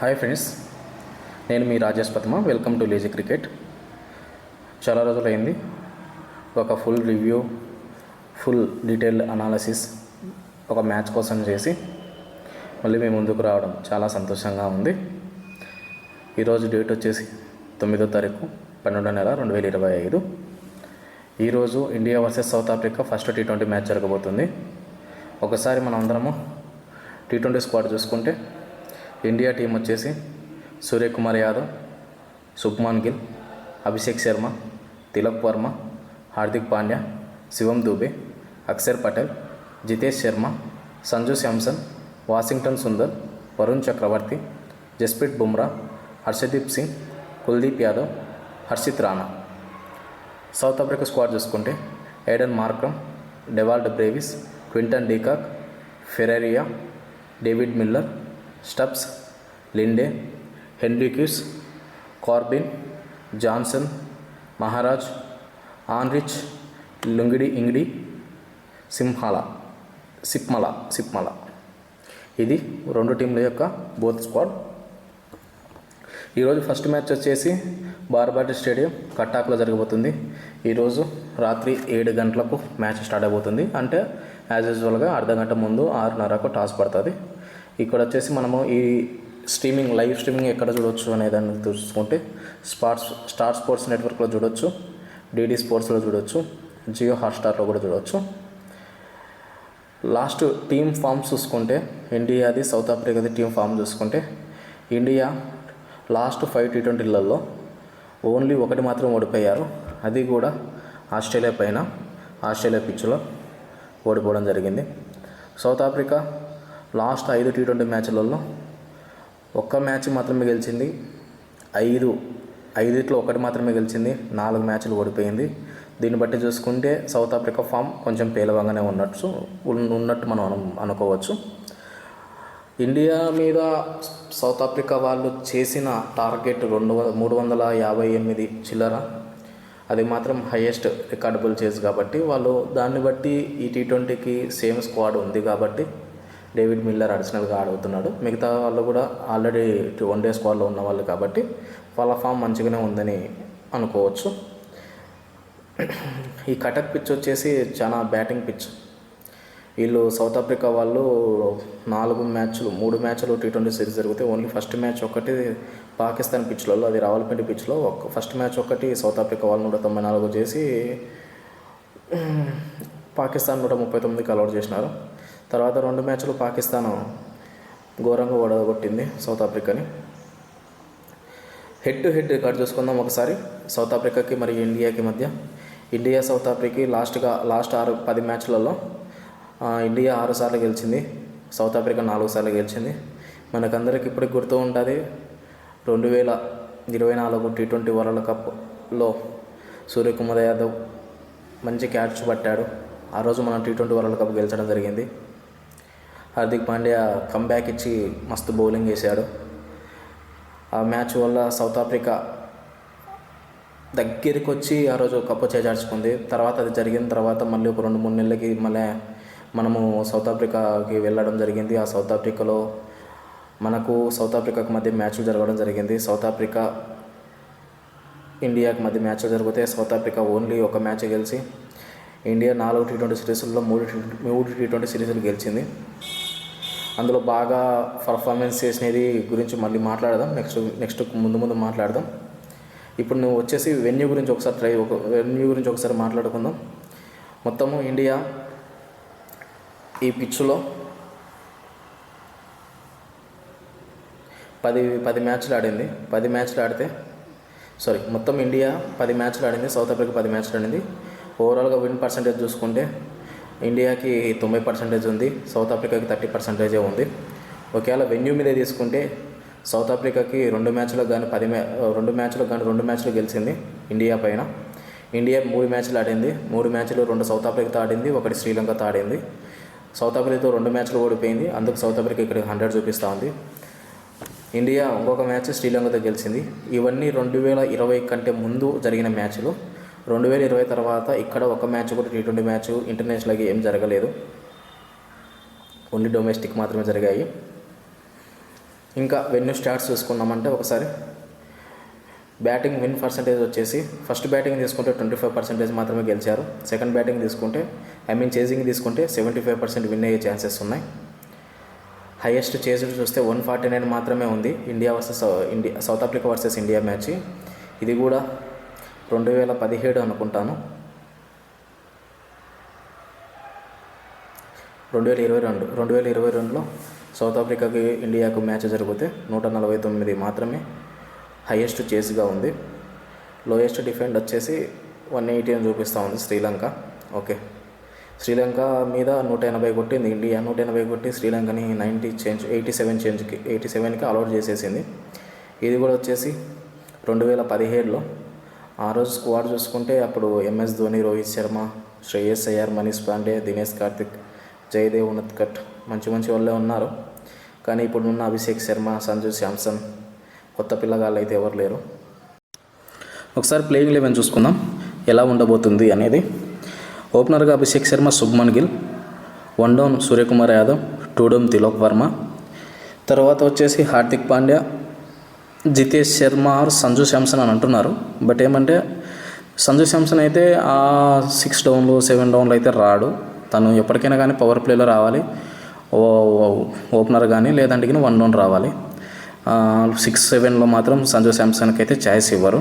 Hi friends, నేను మీ Rajesh Padma. Welcome to lazy cricket. చాలా రోజులైంది ఒక full review, full detailed analysis ఒక మ్యాచ్ కోసం చేసి మళ్ళీ మేము ముందుకు రావడం చాలా సంతోషంగా ఉంది. ఈరోజు డేట్ వచ్చేసి 9వ తారీఖు 12వ నెల 2025. ఈరోజు India versus south Africa first T20 match జరగబోతుంది. ఒకసారి మనం అందరము T20 స్క్వాడ్ చూసుకుంటే ఇండియా టీం వచ్చేసి Suryakumar Yadav, Shubman Gill, Abhishek Sharma, Tilak Varma, Hardik Pandya, Shivam Dube, Axar Patel, Jitesh Sharma, Sanju Samson, Washington Sundar, Varun Chakravarthy, Jasprit Bumrah, Harshdeep Singh, Kuldeep Yadav, Harshit Rana. South Africa squad చూసుకుంటే Aiden Markram, Dewald Brevis, Quinton de Kock, Ferreira, David Miller, Stubbs, Linde, Hendricks, Corbin, Jansen, Maharaj, Anrich, Lungi Ngidi, Sipamla. ఇది రెండు టీంల యొక్క బోత్ స్క్వాడ్. ఈరోజు ఫస్ట్ మ్యాచ్ వచ్చేసి బార్బాటి స్టేడియం కట్టాకులో జరగబోతుంది. ఈరోజు రాత్రి 7 గంటలకు మ్యాచ్ స్టార్ట్ అయిపోతుంది. అంటే యాజ్ యూజువల్గా అర్ధగంట ముందు 6:30కు టాస్ పడుతుంది. ఇక్కడ వచ్చేసి మనము ఈ లైవ్ స్ట్రీమింగ్ ఎక్కడ చూడవచ్చు అనేదాన్ని చూసుకుంటే స్టార్ స్పోర్ట్స్ నెట్వర్క్లో చూడవచ్చు, డిడి స్పోర్ట్స్లో చూడవచ్చు, జియో హాట్స్టార్లో కూడా చూడవచ్చు. లాస్ట్ టీమ్ ఫామ్ చూసుకుంటే ఇండియాది సౌత్ ఆఫ్రికాది టీమ్ ఫామ్ చూసుకుంటే ఇండియా లాస్ట్ 5 T20లలో ఓన్లీ ఒకటి మాత్రం ఓడిపోయారు. అది కూడా ఆస్ట్రేలియా పిచ్లో ఓడిపోవడం జరిగింది. సౌత్ ఆఫ్రికా లాస్ట్ 5 T20 మ్యాచ్లలో ఒక్క మ్యాచ్ మాత్రమే గెలిచింది. 5 ఒకటి మాత్రమే గెలిచింది. 4 మ్యాచ్లు ఓడిపోయింది. దీన్ని బట్టి చూసుకుంటే సౌత్ ఆఫ్రికా ఫామ్ కొంచెం పేలవంగానే ఉన్నట్టు మనం అనుకోవచ్చు. ఇండియా మీద సౌత్ ఆఫ్రికా వాళ్ళు చేసిన టార్గెట్ 358 చిల్లర. అది మాత్రం హైయెస్ట్ రికార్డబుల్ చేసి కాబట్టి వాళ్ళు దాన్ని బట్టి ఈ T20కి సేమ్ స్క్వాడ్ ఉంది కాబట్టి డేవిడ్ మిల్లర్ అడిషనల్గా ఆడుతున్నాడు. మిగతా వాళ్ళు కూడా ఆల్రెడీ వన్డే స్క్వాడ్లో ఉన్న వాళ్ళు కాబట్టి వాళ్ళ ఫామ్ మంచిగానే ఉందని అనుకోవచ్చు. ఈ కటక్ పిచ్ వచ్చేసి చాలా బ్యాటింగ్ పిచ్. వీళ్ళు సౌత్ ఆఫ్రికా వాళ్ళు 3 మ్యాచ్లు T20 సిరీస్ జరిగితే ఓన్లీ ఫస్ట్ మ్యాచ్ ఒకటి పాకిస్తాన్ పిచ్లలో, అది రావల్పిండి పిచ్లో ఫస్ట్ మ్యాచ్ ఒకటి సౌత్ ఆఫ్రికా వాళ్ళు 194 చేసి పాకిస్తాన్ 139కి అలౌట్ చేసినారు. తర్వాత 2 మ్యాచ్లు పాకిస్తాన్ ఘోరంగా ఓడగొట్టింది సౌత్ ఆఫ్రికాని. హెడ్ టు హెడ్ రికార్డ్ చూసుకుందాం ఒకసారి సౌత్ ఆఫ్రికాకి మరియు ఇండియాకి మధ్య. ఇండియా సౌత్ ఆఫ్రికాకి లాస్ట్ 10 మ్యాచ్లలో ఇండియా 6 సార్లు గెలిచింది, సౌత్ ఆఫ్రికా 4 సార్లు గెలిచింది. మనకందరికి ఇప్పటికి గుర్తు ఉంటుంది 2024 T20 వరల్డ్ కప్లో సూర్యకుమార్ యాదవ్ మంచి క్యాచ్ పట్టాడు. ఆ రోజు మనం T20 వరల్డ్ కప్ గెలిచడం జరిగింది. హార్దిక్ పాండ్యా కంబ్యాక్ ఇచ్చి మస్తు బౌలింగ్ వేశాడు. ఆ మ్యాచ్ వల్ల సౌత్ ఆఫ్రికా దగ్గరికి వచ్చి ఆ రోజు కప్పు చేజార్చుకుంది. తర్వాత అది జరిగిన తర్వాత మళ్ళీ ఒక 2-3 నెలలకి మళ్ళీ మనము సౌత్ ఆఫ్రికాకి వెళ్ళడం జరిగింది. ఆ సౌత్ ఆఫ్రికాకి మధ్య మ్యాచ్లు జరగడం జరిగింది. సౌత్ ఆఫ్రికా ఇండియాకి మధ్య మ్యాచ్లు జరిగితే సౌత్ ఆఫ్రికా ఓన్లీ ఒక మ్యాచ్ గెలిచి ఇండియా 4 T20 సిరీస్లో 3 T20 సిరీస్లు గెలిచింది. అందులో బాగా పర్ఫార్మెన్స్ చేసినది గురించి మళ్ళీ మాట్లాడదాం, నెక్స్ట్ ముందు మాట్లాడదాం. ఇప్పుడు నువ్వు వచ్చేసి వెన్యూ గురించి ఒకసారి మాట్లాడుకుందాం. మొత్తము ఇండియా ఈ పిచ్లో 10 మ్యాచ్లు ఆడింది. మొత్తం ఇండియా 10 మ్యాచ్లు ఆడింది, సౌత్ ఆఫ్రికా 10 మ్యాచ్లు ఆడింది. ఓవరాల్గా విన్ పర్సంటేజ్ చూసుకుంటే ఇండియాకి 90% ఉంది, సౌత్ ఆఫ్రికాకి 30% ఉంది. ఒకవేళ వెన్యూ మీదే తీసుకుంటే సౌత్ ఆఫ్రికాకి 2 మ్యాచ్లు గెలిచింది ఇండియా పైన. ఇండియా 3 మ్యాచ్లు ఆడింది. 3 మ్యాచ్లు 2 సౌత్ ఆఫ్రికాతో ఆడింది, 1 శ్రీలంకతో ఆడింది. సౌత్ ఆఫ్రికాతో 2 మ్యాచ్లు ఓడిపోయింది, అందుకు సౌత్ ఆఫ్రికా ఇక్కడ 100 చూపిస్తూ ఉంది. ఇండియా ఇంకొక మ్యాచ్ శ్రీలంకతో గెలిచింది. ఇవన్నీ 2020 కంటే ముందు జరిగిన మ్యాచ్లు. 2020 తర్వాత ఇక్కడ ఒక మ్యాచ్ కూడా T20 మ్యాచ్ ఇంటర్నేషనల్గా ఏం జరగలేదు, ఓన్లీ డొమెస్టిక్ మాత్రమే జరిగాయి. ఇంకా వెన్యూ స్టాట్స్ చూసుకున్నామంటే ఒకసారి బ్యాటింగ్ విన్ పర్సంటేజ్ వచ్చేసి ఫస్ట్ బ్యాటింగ్ తీసుకుంటే 25% మాత్రమే గెలిచారు. సెకండ్ బ్యాటింగ్ తీసుకుంటే చేజింగ్ తీసుకుంటే 75% విన్ అయ్యే ఛాన్సెస్ ఉన్నాయి. హైయెస్ట్ చేజ్డ్ చూస్తే 149 మాత్రమే ఉంది. South Africa versus India match. ఇది కూడా 2017 అనుకుంటాను, 2022లో సౌత్ ఆఫ్రికాకి ఇండియాకు మ్యాచ్ జరిగితే 149 మాత్రమే హైయెస్ట్ చేజ్గా ఉంది. లోయెస్ట్ డిఫెండ్ వచ్చేసి 180 అని చూపిస్తూ ఉంది శ్రీలంక. ఓకే, శ్రీలంక మీద 180 కొట్టింది ఇండియా. 180 కొట్టి శ్రీలంకని 87కి ఆల్అౌట్ చేసేసింది. ఇది కూడా వచ్చేసి 2017లో. ఆ రోజు స్క్వాడ్ చూసుకుంటే అప్పుడు MS ధోని, రోహిత్ శర్మ, శ్రేయస్ అయ్యర్, మనీష్ పాండే, దినేష్ కార్తిక్, జయదేవ్ ఉనత్కట్ మంచి వాళ్ళే ఉన్నారు. కానీ ఇప్పుడున్న అభిషేక్ శర్మ, సంజు శాంసన్ కొత్త పిల్లగాళ్ళు అయితే ఎవరు లేరు. ఒకసారి ప్లేయింగ్ 11 చూసుకుందాం ఎలా ఉండబోతుంది అనేది. ఓపెనర్గా అభిషేక్ శర్మ, శుభ్మన్ గిల్. 1 down Suryakumar Yadav, 2 down Tilak Varma. తర్వాత వచ్చేసి హార్దిక్ పాండ్యా, జితేష్ శర్మ ఆర్ సంజు శాంసన్ అని అంటున్నారు. బట్ ఏమంటే సంజు శాంసన్ అయితే ఆ 6 డౌన్లు 7 డౌన్లు అయితే రాడు. తను ఎప్పటికైనా కానీ పవర్ ప్లేలో రావాలి, ఓపెనర్ కానీ, లేదంటే 1 డౌన్ రావాలి. 6-7లో మాత్రం సంజు శాంసన్కి అయితే ఛాయిస్ ఇవ్వరు.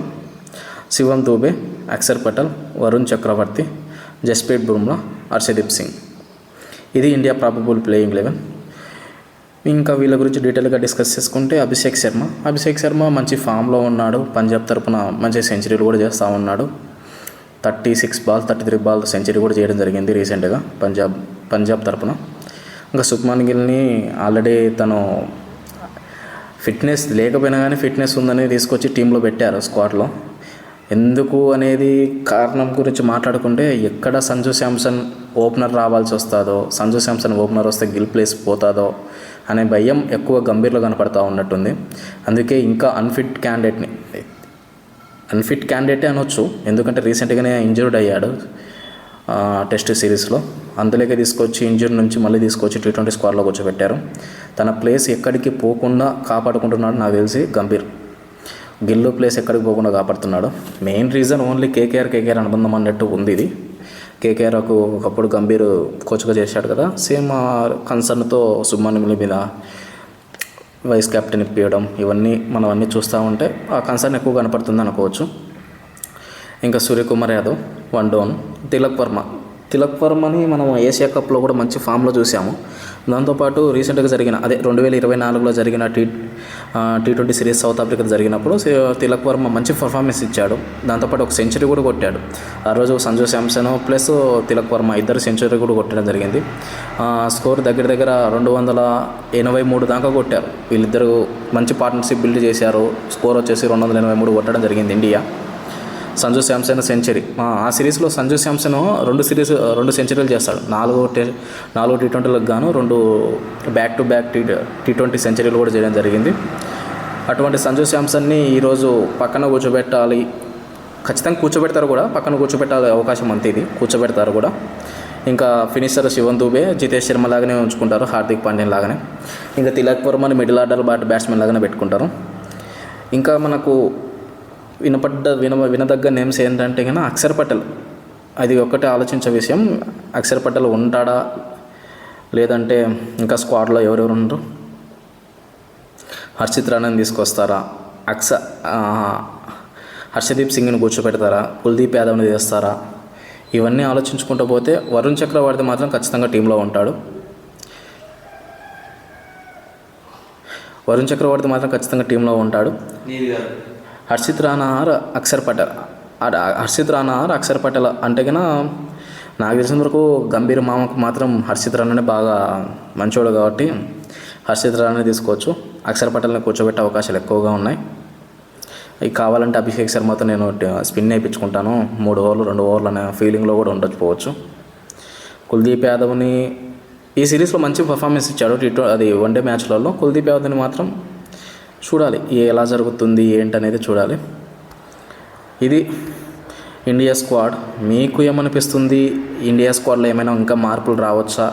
శివం దూబే, అక్షర్ పటేల్, వరుణ్ చక్రవర్తి, జస్ప్రీత్ బుమ్రా, హర్షదీప్ సింగ్. ఇది ఇండియా ప్రాబబుల్ ప్లేయింగ్ 11. ఇంకా వీళ్ళ గురించి డీటెయిల్గా డిస్కస్ చేసుకుంటే అభిషేక్ శర్మ మంచి ఫామ్లో ఉన్నాడు. పంజాబ్ తరపున మంచి సెంచరీలు కూడా చేస్తూ ఉన్నాడు. 36 బాల్ 33 బాల్ సెంచరీ కూడా చేయడం జరిగింది రీసెంట్గా పంజాబ్ తరపున. ఇంకా శుభ్మన్ గిల్ని ఆల్రెడీ తను ఫిట్నెస్ లేకపోయినా కానీ ఫిట్నెస్ ఉందని తీసుకొచ్చి టీంలో పెట్టారు స్క్వాడ్లో. ఎందుకు అనేది కారణం గురించి మాట్లాడుకుంటే ఎక్కడ సంజు శాంసన్ ఓపెనర్ రావాల్సి వస్తుందో, సంజు శాంసన్ ఓపెనర్ వస్తే గిల్ ప్లేస్ పోతుందో అనే భయం ఎక్కువ గంభీర్లో కనపడతా ఉన్నట్టుంది. అందుకే ఇంకా అన్ఫిట్ క్యాండిడేటే అనొచ్చు. ఎందుకంటే రీసెంట్గానే ఇంజర్డ్ అయ్యాడు టెస్ట్ సిరీస్లో. అందులోకే తీసుకొచ్చి ఇంజర్ నుంచి మళ్ళీ తీసుకొచ్చి T20 స్క్వాడ్లో కూర్చోబెట్టారు. తన ప్లేస్ ఎక్కడికి పోకుండా కాపాడుకుంటున్నాడు నాకు తెలిసి గిల్లు ప్లేస్ ఎక్కడికి పోకుండా కాపాడుతున్నాడు. మెయిన్ రీజన్ ఓన్లీ కేకేఆర్ అనుబంధం అన్నట్టు ఉంది. ఇది కేకేఆర్ ఒకప్పుడు గంభీర్ కోచ్గా చేశాడు కదా, సేమ్ కన్సర్న్తో శుభ్మన్ గిల్ మీద వైస్ కెప్టెన్ ఇప్పించడం మనం అన్నీ చూస్తూ ఉంటే ఆ కన్సర్న్ ఎక్కువ కనపడుతుంది అనుకోవచ్చు. ఇంకా సూర్యకుమార్ యాదవ్ 1 డౌన్. తిలక్ వర్మని మనం ఏషియా కప్లో కూడా మంచి ఫామ్లో చూసాము. దాంతోపాటు రీసెంట్గా జరిగిన 2024లో జరిగిన T20 సిరీస్ సౌత్ ఆఫ్రికా జరిగినప్పుడు తిలక్ వర్మ మంచి పర్ఫార్మెన్స్ ఇచ్చాడు. దాంతోపాటు ఒక సెంచరీ కూడా కొట్టాడు. ఆ రోజు సంజు శాంసన్ ప్లస్ తిలక్ వర్మ ఇద్దరు సెంచరీ కూడా కొట్టడం జరిగింది. స్కోర్ దగ్గర 283 దాకా కొట్టారు. వీళ్ళిద్దరూ మంచి పార్ట్నర్షిప్ బిల్డ్ చేశారు. స్కోర్ వచ్చేసి 283 కొట్టడం జరిగింది ఇండియా. సంజు శాంసన్ సెంచరీ. ఆ సిరీస్లో సంజు శాంసన్ 2 సెంచరీలు చేస్తాడు. 4 T20లకు గాను 2 బ్యాక్ టు బ్యాక్ T20 సెంచరీలు కూడా చేయడం జరిగింది. అటువంటి సంజు శాంసన్ని ఈరోజు పక్కన కూర్చోబెట్టాలి, ఖచ్చితంగా కూర్చోబెడతారు కూడా, పక్కన కూర్చోబెట్టాలి అవకాశం అంతే, ఇది కూర్చోబెడతారు కూడా. ఇంకా ఫినిషర్ శివం దూబే, జితేష్ శర్మ లాగానే ఉంచుకుంటారు, హార్దిక్ పాండ్యన్ లాగానే. ఇంకా తిలక్ వర్మని మిడిల్ ఆర్డర్ బ్యాట్స్మెన్ లాగానే పెట్టుకుంటారు. ఇంకా మనకు వినదగ్గ నేమ్స్ ఏంటంటే కన్నా అక్షర్ పటేల్. అది ఒక్కటే ఆలోచించే విషయం. అక్షర్ పటేల్ ఉంటాడా లేదంటే ఇంకా స్క్వాడ్లో ఎవరెవరు ఉండరు? హర్షిత్ రాణాని తీసుకొస్తారా? హర్షదీప్ సింగ్ని కూర్చోపెడతారా? కుల్దీప్ యాదవ్ని చేస్తారా? ఇవన్నీ ఆలోచించుకుంటూ పోతే వరుణ్ చక్రవర్తి మాత్రం ఖచ్చితంగా టీంలో ఉంటాడు. హర్షిత్ రాణా ఆర్ అక్షర్ పటేల్ అంటే కన్నా నాకు తెలిసిన వరకు గంభీర్ మామకు మాత్రం హర్షిత్ రాణానే బాగా మంచోడు కాబట్టి హర్షిత్ రాణానే తీసుకోవచ్చు. అక్షర్ పటేల్ని కూర్చోబెట్టే అవకాశాలు ఎక్కువగా ఉన్నాయి. ఇక కావాలంటే అభిషేక్ శర్మతో నేను స్పిన్ వేయించుకుంటాను 3 ఓవర్లు 2 ఓవర్లు అనే ఫీలింగ్లో కూడా ఉండకపోవచ్చు. కుల్దీప్ యాదవ్ని ఈ సిరీస్లో మంచి పర్ఫార్మెన్స్ ఇచ్చాడు. వన్డే మ్యాచ్లలో కుల్దీప్ యాదవ్ని మాత్రం చూడాలి ఎలా జరుగుతుంది ఏంటనేది చూడాలి. ఇది ఇండియా స్క్వాడ్. మీకు ఏమనిపిస్తుంది? ఇండియా స్క్వాడ్లో ఏమైనా ఇంకా మార్పులు రావచ్చా?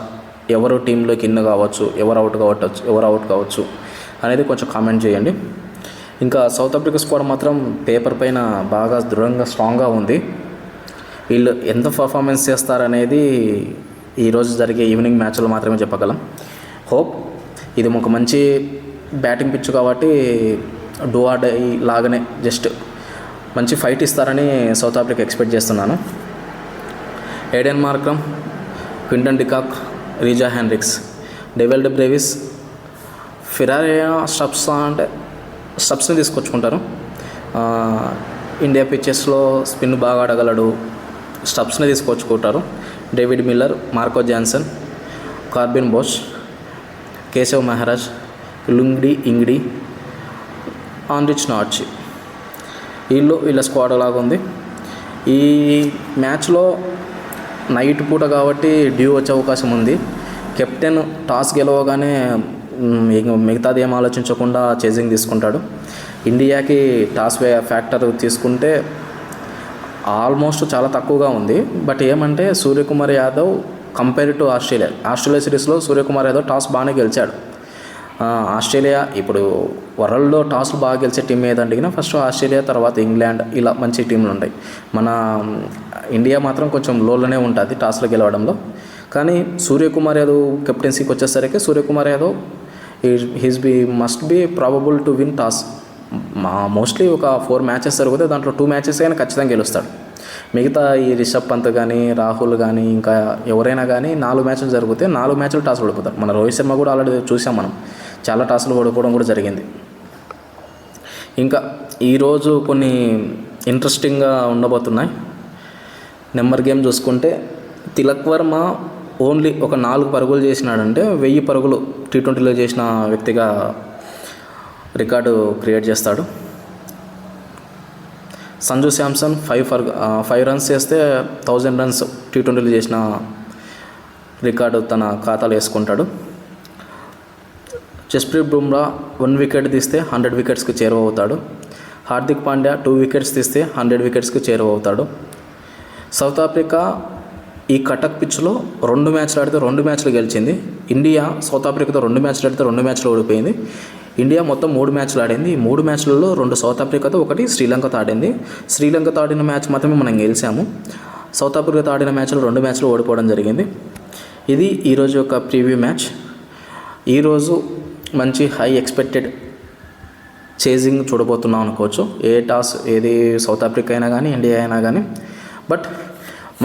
ఎవరు టీంలోకి ఇన్ కావచ్చు, ఎవరు అవుట్ కావచ్చు అనేది కొంచెం కామెంట్ చేయండి. ఇంకా సౌత్ ఆఫ్రికా స్క్వాడ్ మాత్రం పేపర్ పైన బాగా దృఢంగా స్ట్రాంగ్గా ఉంది. వీళ్ళు ఎంత పర్ఫార్మెన్స్ చేస్తారనేది ఈరోజు జరిగే ఈవినింగ్ మ్యాచ్లో మాత్రమే చెప్పగలం. హోప్ ఇది ఒక మంచి బ్యాటింగ్ పిచ్ కాబట్టి డూ ఆర్ డై లాగానే జస్ట్ మంచి ఫైట్ ఇస్తారని సౌత్ ఆఫ్రికా ఎక్స్పెక్ట్ చేస్తున్నాను. Aiden Markram, Quinton de Kock, Reeza Hendricks, David Brevis, Ferreira స్టబ్స్ని తీసుకొచ్చుకుంటారు. ఇండియా పిచ్చెస్లో స్పిన్ బాగా ఆడగలడు, స్టబ్స్ని తీసుకొచ్చుకుంటారు. David Miller, Marco Jansen, Corbin Bosch, Keshav Maharaj, Lungi Ngidi, Anrich Nortje, వీళ్ళ స్క్వాడ్ లాగా ఉంది. ఈ మ్యాచ్లో నైట్ పూట కాబట్టి డ్యూ వచ్చే అవకాశం ఉంది. కెప్టెన్ టాస్ గెలవగానే మిగతాది ఏం ఆలోచించకుండా చేజింగ్ తీసుకుంటాడు. ఇండియాకి టాస్ ఫ్యాక్టర్ తీసుకుంటే ఆల్మోస్ట్ చాలా తక్కువగా ఉంది. బట్ ఏమంటే Suryakumar Yadav compare to Australia సిరీస్లో సూర్యకుమార్ యాదవ్ టాస్ బాగానే గెలిచాడు. ఆస్ట్రేలియా ఇప్పుడు వరల్డ్లో టాస్లు బాగా గెలిచే టీం ఏదంటే ఫస్ట్ ఆస్ట్రేలియా, తర్వాత ఇంగ్లాండ్, ఇలా మంచి టీంలు ఉంటాయి. మన ఇండియా మాత్రం కొంచెం లోలోనే ఉంటుంది టాస్లో గెలవడంలో. కానీ సూర్యకుమార్ యాదవ్ కెప్టెన్సీకి వచ్చేసరికి Suryakumar Yadav must be probable to win toss. Mostly ఒక 4 మ్యాచెస్ జరిగితే దాంట్లో 2 మ్యాచెస్ అయినా ఖచ్చితంగా గెలుస్తాడు. మిగతా ఈ రిషబ్ పంత్ కానీ, రాహుల్ కానీ, ఇంకా ఎవరైనా కానీ 4 మ్యాచ్లు జరిగితే 4 మ్యాచ్లు టాస్లు ఓడిపోతారు. మన రోహిత్ శర్మ కూడా ఆల్రెడీ చూసాం మనం, చాలా టాస్లు ఓడిపోవడం కూడా జరిగింది. ఇంకా ఈరోజు కొన్ని ఇంట్రెస్టింగ్గా ఉండబోతున్నాయి. నెంబర్ గేమ్ చూసుకుంటే తిలక్ వర్మ ఓన్లీ ఒక 4 పరుగులు చేసినాడంటే 1000 పరుగులు T20లో చేసిన వ్యక్తిగా రికార్డు క్రియేట్ చేస్తాడు. సంజు శాంసన్ 5 రన్స్ చేస్తే 1000 రన్స్ T20లో చేసిన రికార్డు తన ఖాతాలో వేసుకుంటాడు. జస్ప్రీత్ బుమ్రా 1 వికెట్ తీస్తే 100 వికెట్స్కి చేరువవుతాడు. హార్దిక్ పాండ్యా 2 వికెట్స్ తీస్తే 100 వికెట్స్కి చేరువవుతాడు. సౌత్ ఆఫ్రికా ఈ కటక్ పిచ్లో 2 మ్యాచ్లు ఆడితే 2 మ్యాచ్లు గెలిచింది. ఇండియా సౌత్ ఆఫ్రికాతో 2 మ్యాచ్లు ఆడితే 2 మ్యాచ్లు ఓడిపోయింది. ఇండియా మొత్తం 3 మ్యాచ్లు ఆడింది. ఈ 3 మ్యాచ్లలో 2 సౌత్ ఆఫ్రికాతో, 1 శ్రీలంకతో ఆడింది. శ్రీలంకతో ఆడిన మ్యాచ్ మాత్రమే మనం గెలిచాము. సౌత్ ఆఫ్రికాతో ఆడిన మ్యాచ్లో 2 మ్యాచ్లు ఓడిపోవడం జరిగింది. ఇది ఈరోజు యొక్క ప్రీవ్యూ మ్యాచ్. ఈరోజు మంచి హై ఎక్స్పెక్టెడ్ చేజింగ్ చూడబోతున్నాం అనుకోవచ్చు. ఏ టాస్ ఏది సౌత్ ఆఫ్రికా అయినా కానీ, ఇండియా అయినా కానీ. బట్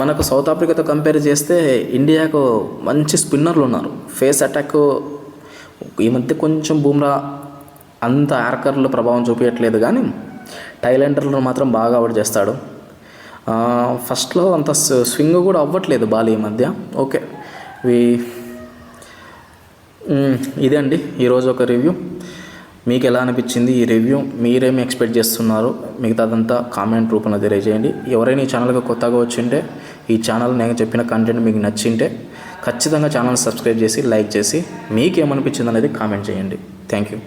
మనకు సౌత్ ఆఫ్రికాతో కంపేర్ చేస్తే ఇండియాకు మంచి స్పిన్నర్లు ఉన్నారు. ఫేస్ అటాక్ ఈ మధ్య కొంచెం బుమ్రా అంత యార్కర్లు ప్రభావం చూపించట్లేదు, కానీ టైలెండర్లు మాత్రం బాగా అవుట్ చేస్తాడు. ఫస్ట్లో అంత స్వింగ్ కూడా అవ్వట్లేదు బాల్ ఈ మధ్య. ఓకే, ఇదే అండి ఈరోజు ఒక రివ్యూ. మీకు ఎలా అనిపించింది ఈ రివ్యూ? మీరేమి ఎక్స్పెక్ట్ చేస్తున్నారు? మిగతాదంతా కామెంట్ రూపంలో తెలియజేయండి. ఎవరైనా ఈ ఛానల్కి కొత్తగా వచ్చింటే, ఈ ఛానల్ నేను చెప్పిన కంటెంట్ మీకు నచ్చింటే ఖచ్చితంగా ఛానల్ సబ్స్క్రైబ్ చేసి, లైక్ చేసి, మీకేమనిపించింది అనేది కామెంట్ చేయండి. Thank you.